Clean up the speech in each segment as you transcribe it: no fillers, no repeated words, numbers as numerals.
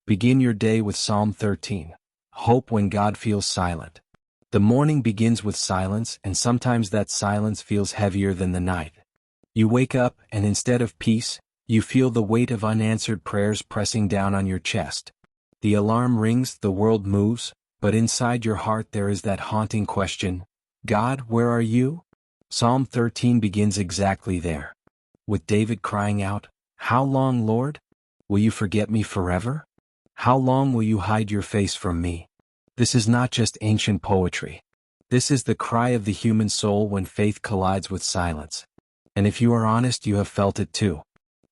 Begin your day with Psalm 13. Hope when God feels silent. The morning begins with silence, and sometimes that silence feels heavier than the night. You wake up, and instead of peace, you feel the weight of unanswered prayers pressing down on your chest. The alarm rings, the world moves, but inside your heart there is that haunting question, God, where are you? Psalm 13 begins exactly there. With David crying out, How long, Lord? Will you forget me forever? How long will you hide your face from me? This is not just ancient poetry. This is the cry of the human soul when faith collides with silence. And if you are honest, you have felt it too.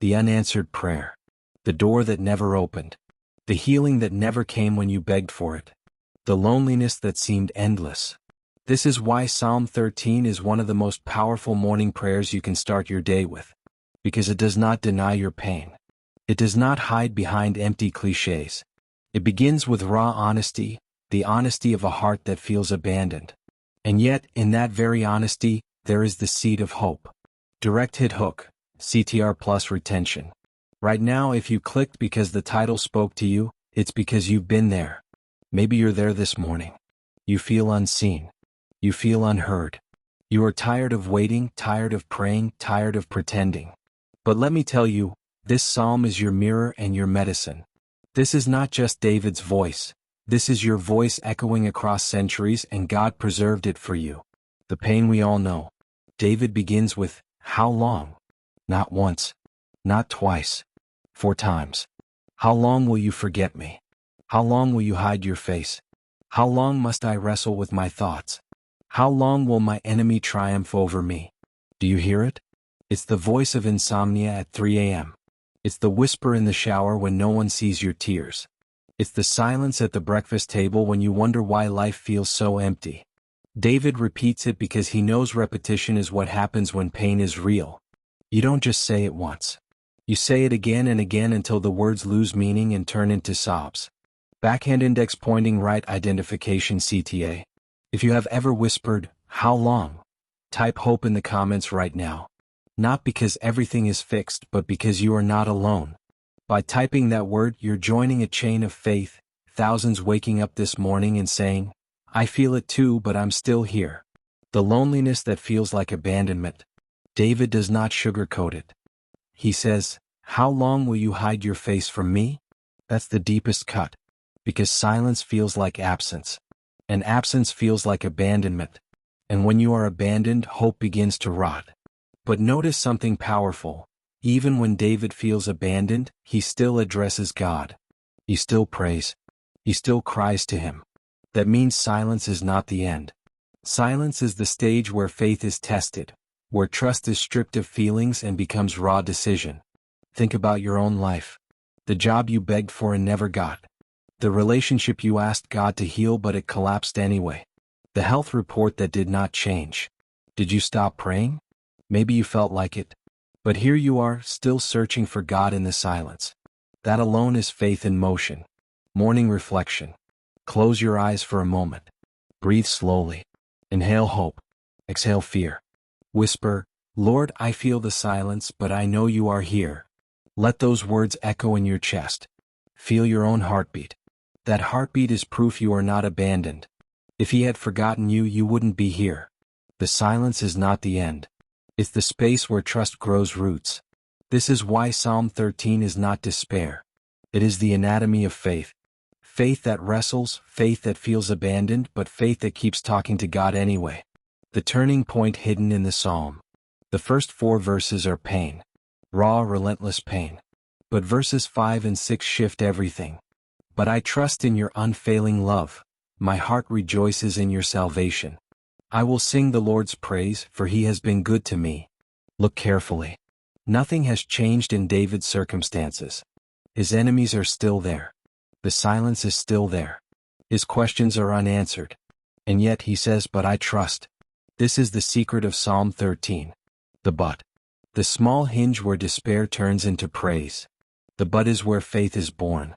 The unanswered prayer. The door that never opened. The healing that never came when you begged for it. The loneliness that seemed endless. This is why Psalm 13 is one of the most powerful morning prayers you can start your day with. Because it does not deny your pain. It does not hide behind empty cliches. It begins with raw honesty, the honesty of a heart that feels abandoned. And yet, in that very honesty, there is the seed of hope. Direct hit hook, CTR plus retention. Right now, if you clicked because the title spoke to you, it's because you've been there. Maybe you're there this morning. You feel unseen. You feel unheard. You are tired of waiting, tired of praying, tired of pretending. But let me tell you, this psalm is your mirror and your medicine. This is not just David's voice. This is your voice echoing across centuries, and God preserved it for you. The pain we all know. David begins with, How long? Not once. Not twice. 4 times. How long will you forget me? How long will you hide your face? How long must I wrestle with my thoughts? How long will my enemy triumph over me? Do you hear it? It's the voice of insomnia at 3 a.m. It's the whisper in the shower when no one sees your tears. It's the silence at the breakfast table when you wonder why life feels so empty. David repeats it because he knows repetition is what happens when pain is real. You don't just say it once. You say it again and again until the words lose meaning and turn into sobs. Backhand index pointing right identification CTA. If you have ever whispered, How long? Type hope in the comments right now. Not because everything is fixed, but because you are not alone. By typing that word, you're joining a chain of faith, thousands waking up this morning and saying, I feel it too, but I'm still here. The loneliness that feels like abandonment. David does not sugarcoat it. He says, How long will you hide your face from me? That's the deepest cut. Because silence feels like absence. And absence feels like abandonment. And when you are abandoned, hope begins to rot. But notice something powerful. Even when David feels abandoned, he still addresses God. He still prays. He still cries to him. That means silence is not the end. Silence is the stage where faith is tested, where trust is stripped of feelings and becomes raw decision. Think about your own life. The job you begged for and never got. The relationship you asked God to heal but it collapsed anyway. The health report that did not change. Did you stop praying? Maybe you felt like it. But here you are, still searching for God in the silence. That alone is faith in motion. Morning reflection. Close your eyes for a moment. Breathe slowly. Inhale hope. Exhale fear. Whisper, Lord, I feel the silence, but I know you are here. Let those words echo in your chest. Feel your own heartbeat. That heartbeat is proof you are not abandoned. If he had forgotten you, you wouldn't be here. The silence is not the end. It's the space where trust grows roots. This is why Psalm 13 is not despair. It is the anatomy of faith. Faith that wrestles, faith that feels abandoned, but faith that keeps talking to God anyway. The turning point hidden in the psalm. The first 4 verses are pain. Raw, relentless pain. But verses 5 and 6 shift everything. But I trust in your unfailing love. My heart rejoices in your salvation. I will sing the Lord's praise, for he has been good to me. Look carefully. Nothing has changed in David's circumstances. His enemies are still there. The silence is still there. His questions are unanswered. And yet he says, but I trust. This is the secret of Psalm 13. The but. The small hinge where despair turns into praise. The but is where faith is born.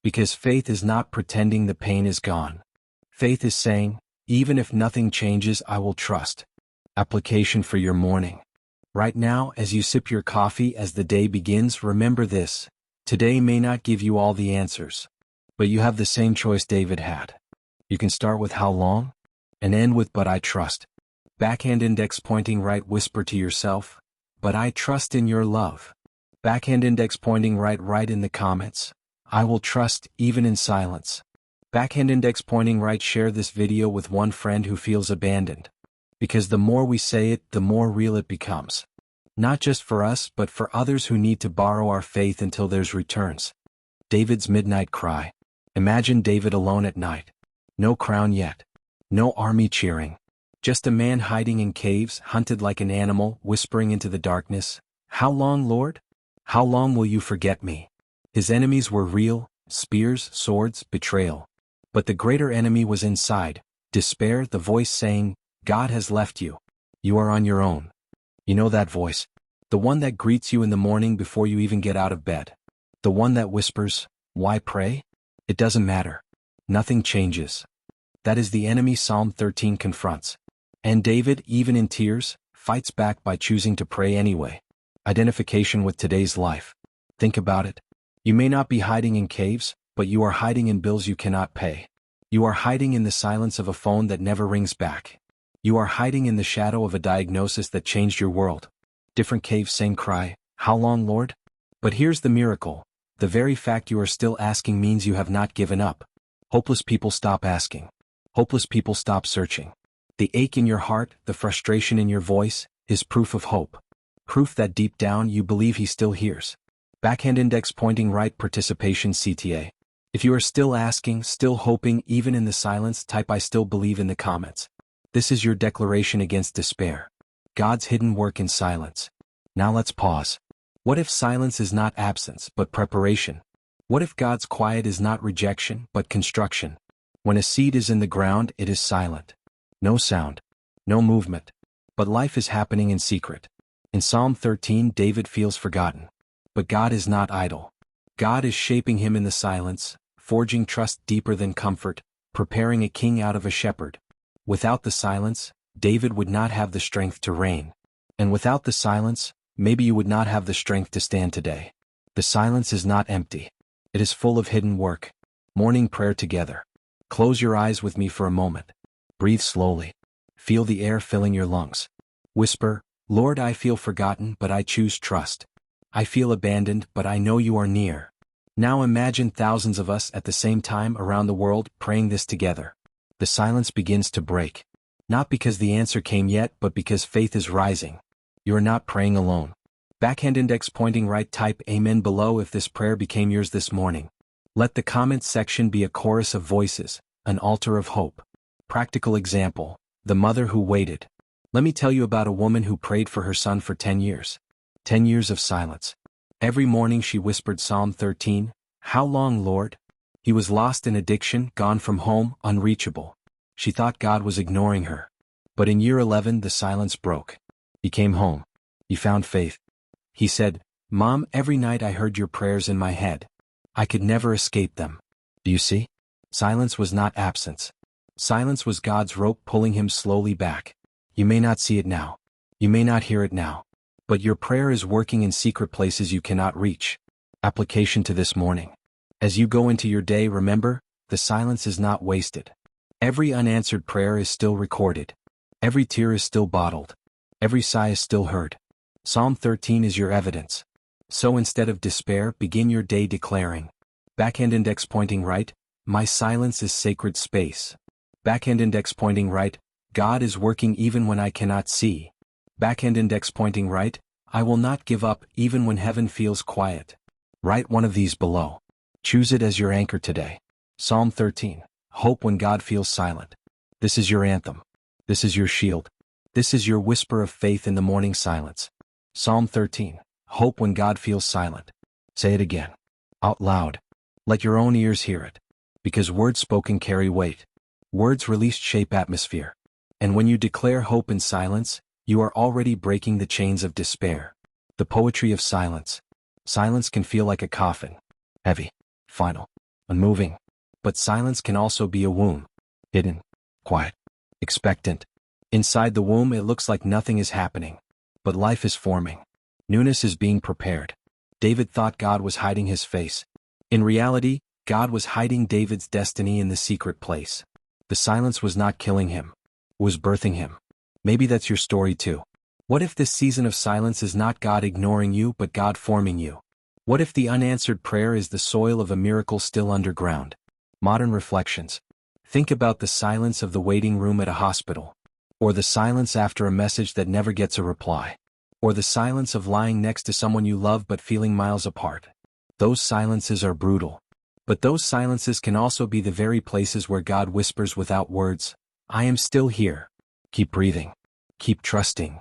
Because faith is not pretending the pain is gone. Faith is saying, even if nothing changes, I will trust. Application for your morning. Right now, as you sip your coffee as the day begins, remember this. Today may not give you all the answers. But you have the same choice David had. You can start with how long? And end with but I trust. Backhand index pointing right, whisper to yourself, but I trust in your love. Backhand index pointing right, write in the comments, I will trust even in silence. Backhand index pointing right, share this video with one friend who feels abandoned. Because the more we say it, the more real it becomes. Not just for us, but for others who need to borrow our faith until there's returns. David's midnight cry. Imagine David alone at night. No crown yet. No army cheering. Just a man hiding in caves, hunted like an animal, whispering into the darkness, How long, Lord? How long will you forget me? His enemies were real, spears, swords, betrayal. But the greater enemy was inside, despair, the voice saying, God has left you. You are on your own. You know that voice? The one that greets you in the morning before you even get out of bed. The one that whispers, why pray? It doesn't matter. Nothing changes. That is the enemy Psalm 13 confronts. And David, even in tears, fights back by choosing to pray anyway. Identification with today's life. Think about it. You may not be hiding in caves, but you are hiding in bills you cannot pay. You are hiding in the silence of a phone that never rings back. You are hiding in the shadow of a diagnosis that changed your world. Different cave, same cry, how long, Lord? But here's the miracle. The very fact you are still asking means you have not given up. Hopeless people stop asking. Hopeless people stop searching. The ache in your heart, the frustration in your voice, is proof of hope. Proof that deep down you believe he still hears. Backhand index pointing right, participation CTA. If you are still asking, still hoping, even in the silence, type I still believe in the comments. This is your declaration against despair. God's hidden work in silence. Now let's pause. What if silence is not absence, but preparation? What if God's quiet is not rejection, but construction? When a seed is in the ground, it is silent. No sound. No movement. But life is happening in secret. In Psalm 13, David feels forgotten. But God is not idle. God is shaping him in the silence, forging trust deeper than comfort, preparing a king out of a shepherd. Without the silence, David would not have the strength to reign. And without the silence, maybe you would not have the strength to stand today. The silence is not empty. It is full of hidden work. Morning prayer together. Close your eyes with me for a moment. Breathe slowly. Feel the air filling your lungs. Whisper, Lord, I feel forgotten, but I choose trust. I feel abandoned, but I know you are near. Now imagine thousands of us at the same time around the world praying this together. The silence begins to break. Not because the answer came yet, but because faith is rising. You are not praying alone. Backhand index pointing right, type Amen below if this prayer became yours this morning. Let the comments section be a chorus of voices, an altar of hope. Practical example, the mother who waited. Let me tell you about a woman who prayed for her son for 10 years. 10 years of silence. Every morning she whispered Psalm 13, How long, Lord? He was lost in addiction, gone from home, unreachable. She thought God was ignoring her. But in year 11 the silence broke. He came home. He found faith. He said, Mom, every night I heard your prayers in my head. I could never escape them. Do you see? Silence was not absence. Silence was God's rope pulling him slowly back. You may not see it now. You may not hear it now. But your prayer is working in secret places you cannot reach. Application to this morning. As you go into your day, remember, the silence is not wasted. Every unanswered prayer is still recorded. Every tear is still bottled. Every sigh is still heard. Psalm 13 is your evidence. So instead of despair, begin your day declaring. Backhand index pointing right, my silence is sacred space. Backhand index pointing right, God is working even when I cannot see. Backhand index pointing right, I will not give up even when heaven feels quiet. Write one of these below. Choose it as your anchor today. Psalm 13. Hope when God feels silent. This is your anthem. This is your shield. This is your whisper of faith in the morning silence. Psalm 13. Hope when God feels silent. Say it again. Out loud. Let your own ears hear it. Because words spoken carry weight. Words released shape atmosphere. And when you declare hope in silence, you are already breaking the chains of despair. The poetry of silence. Silence can feel like a coffin. Heavy. Final. Unmoving. But silence can also be a womb. Hidden. Quiet. Expectant. Inside the womb it looks like nothing is happening. But life is forming. Newness is being prepared. David thought God was hiding his face. In reality, God was hiding David's destiny in the secret place. The silence was not killing him. It was birthing him. Maybe that's your story too. What if this season of silence is not God ignoring you but God forming you? What if the unanswered prayer is the soil of a miracle still underground? Modern reflections. Think about the silence of the waiting room at a hospital. Or the silence after a message that never gets a reply. Or the silence of lying next to someone you love but feeling miles apart. Those silences are brutal. But those silences can also be the very places where God whispers without words, I am still here. Keep breathing. Keep trusting.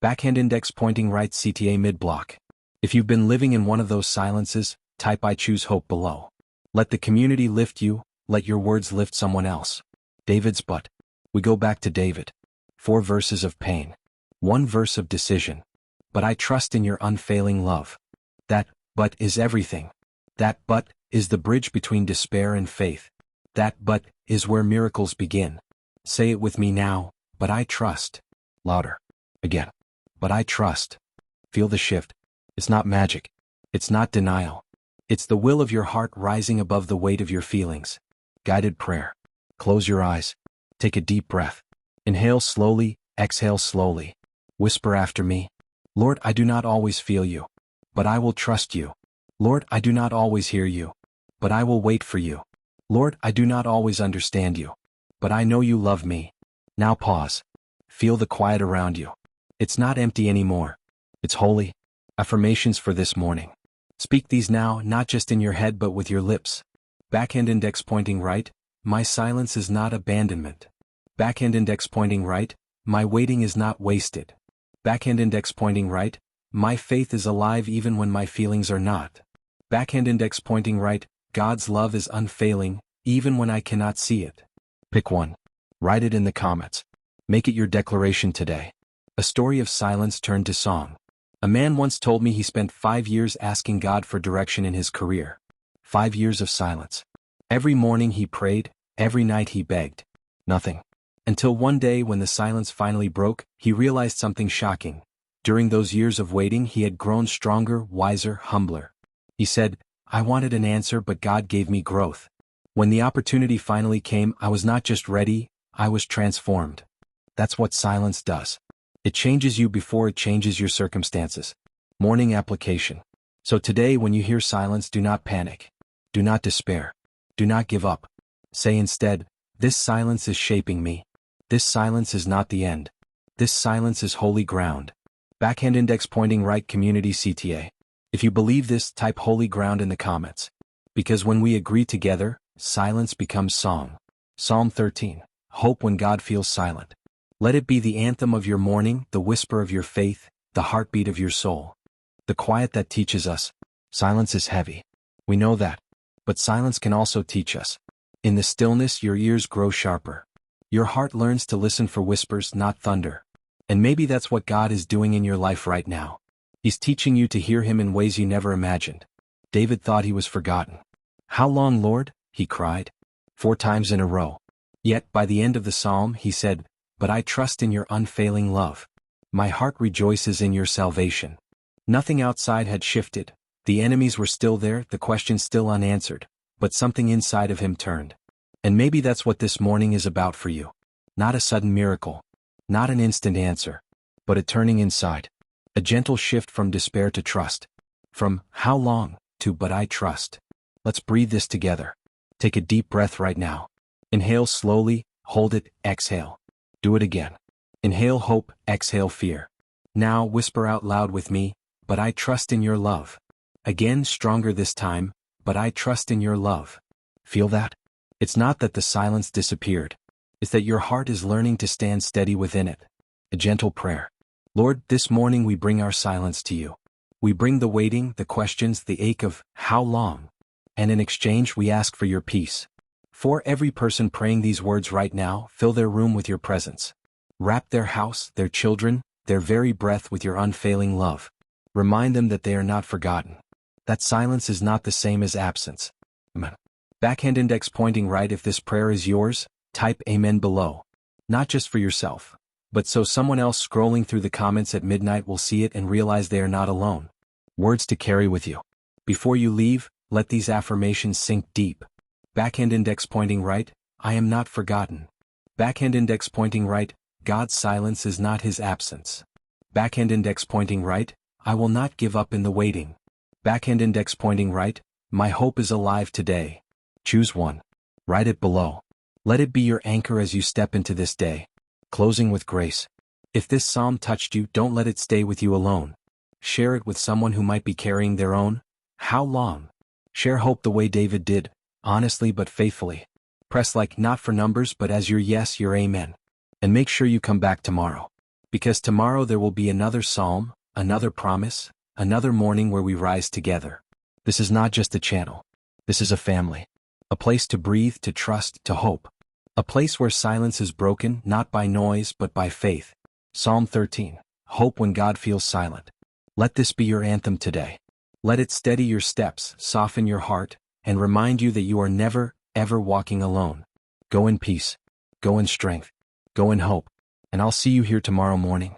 Backhand index pointing right CTA mid-block. If you've been living in one of those silences, type I choose hope below. Let the community lift you, let your words lift someone else. David's but. We go back to David. 4 verses of pain. 1 verse of decision. But I trust in your unfailing love. That but is everything. That but is the bridge between despair and faith. That but is where miracles begin. Say it with me now, but I trust. Louder. Again. But I trust. Feel the shift. It's not magic. It's not denial. It's the will of your heart rising above the weight of your feelings. Guided prayer. Close your eyes. Take a deep breath. Inhale slowly, exhale slowly. Whisper after me. Lord, I do not always feel you, but I will trust you. Lord, I do not always hear you, but I will wait for you. Lord, I do not always understand you, but I know you love me. Now pause. Feel the quiet around you. It's not empty anymore. It's holy. Affirmations for this morning. Speak these now, not just in your head but with your lips. Backhand index pointing right, my silence is not abandonment. Backhand index pointing right, my waiting is not wasted. Backhand index pointing right, my faith is alive even when my feelings are not. Backhand index pointing right, God's love is unfailing, even when I cannot see it. Pick one. Write it in the comments. Make it your declaration today. A story of silence turned to song. A man once told me he spent 5 years asking God for direction in his career. 5 years of silence. Every morning he prayed, every night he begged. Nothing. Until one day when the silence finally broke, he realized something shocking. During those years of waiting he had grown stronger, wiser, humbler. He said, I wanted an answer but God gave me growth. When the opportunity finally came, I was not just ready, I was transformed. That's what silence does. It changes you before it changes your circumstances. Morning application. So today when you hear silence, do not panic. Do not despair. Do not give up. Say instead, this silence is shaping me. This silence is not the end. This silence is holy ground. Backhand index pointing right community CTA. If you believe this, type holy ground in the comments. Because when we agree together, silence becomes song. Psalm 13. Hope when God feels silent. Let it be the anthem of your morning, the whisper of your faith, the heartbeat of your soul. The quiet that teaches us. Silence is heavy. We know that. But silence can also teach us. In the stillness, your ears grow sharper. Your heart learns to listen for whispers, not thunder. And maybe that's what God is doing in your life right now. He's teaching you to hear Him in ways you never imagined. David thought he was forgotten. How long, Lord? He cried. 4 times in a row. Yet, by the end of the psalm, he said, But I trust in your unfailing love. My heart rejoices in your salvation. Nothing outside had shifted. The enemies were still there, the questions still unanswered. But something inside of him turned. And maybe that's what this morning is about for you. Not a sudden miracle. Not an instant answer. But a turning inside. A gentle shift from despair to trust. From, how long, to, but I trust. Let's breathe this together. Take a deep breath right now. Inhale slowly, hold it, exhale. Do it again. Inhale hope, exhale fear. Now whisper out loud with me, but I trust in your love. Again, stronger this time, but I trust in your love. Feel that? It's not that the silence disappeared. It's that your heart is learning to stand steady within it. A gentle prayer. Lord, this morning we bring our silence to you. We bring the waiting, the questions, the ache of, how long? And in exchange we ask for your peace. For every person praying these words right now, fill their room with your presence. Wrap their house, their children, their very breath with your unfailing love. Remind them that they are not forgotten. That silence is not the same as absence. Amen. Backhand index pointing right. If this prayer is yours, type amen below. Not just for yourself, but so someone else scrolling through the comments at midnight will see it and realize they are not alone. Words to carry with you. Before you leave, let these affirmations sink deep. Backhand index pointing right, I am not forgotten. Backhand index pointing right, God's silence is not his absence. Backhand index pointing right, I will not give up in the waiting. Backhand index pointing right, my hope is alive today. Choose one. Write it below. Let it be your anchor as you step into this day. Closing with grace. If this psalm touched you, don't let it stay with you alone. Share it with someone who might be carrying their own. How long? Share hope the way David did, honestly but faithfully. Press like not for numbers but as your yes, your amen. And make sure you come back tomorrow. Because tomorrow there will be another psalm, another promise, another morning where we rise together. This is not just a channel. This is a family. A place to breathe, to trust, to hope. A place where silence is broken not by noise but by faith. Psalm 13. Hope when God feels silent. Let this be your anthem today. Let it steady your steps, soften your heart, and remind you that you are never, ever walking alone. Go in peace. Go in strength. Go in hope. And I'll see you here tomorrow morning.